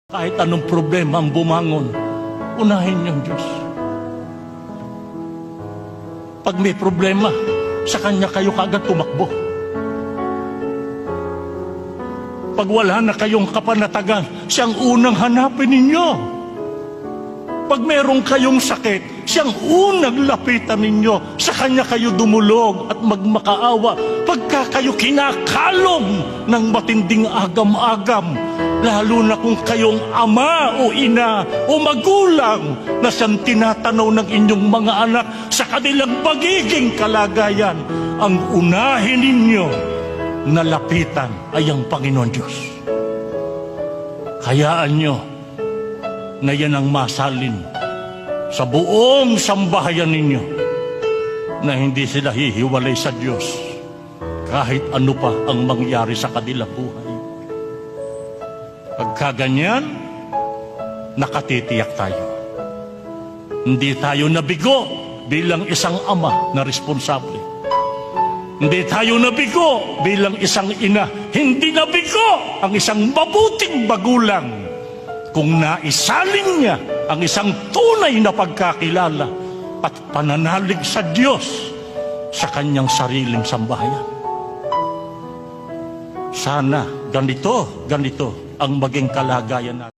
Kahit anong problema ang bumangon, unahin niyong Diyos. Pag may problema, sa Kanya kayo kagad tumakbo. Pag wala na kayong kapanatagan, siyang unang hanapin ninyo. Pag meron kayong sakit, siyang unang lapitan ninyo. Sa Kanya kayo dumulog at magmakaawa. Pagka kayo kinakalong ng matinding agam-agam, lalo na kung kayong ama o ina o magulang na siyang tinatanaw ng inyong mga anak sa kanilang pagiging kalagayan, ang unahin ninyo na lapitan ay ang Panginoon Diyos. Hayaan nyo na yan ang masalin sa buong sambahayan ninyo, na hindi sila hihiwalay sa Diyos kahit ano pa ang mangyari sa kanilang buhay. Pagkaganyan, nakatitiyak tayo. Hindi tayo nabigo bilang isang ama na responsable. Hindi tayo nabigo bilang isang ina. Hindi nabigo ang isang mabuting magulang kung naisalin niya ang isang tunay na pagkakilala at pananalig sa Diyos sa kanyang sariling sambahayan. Sana ganito ang maging kalagayan natin.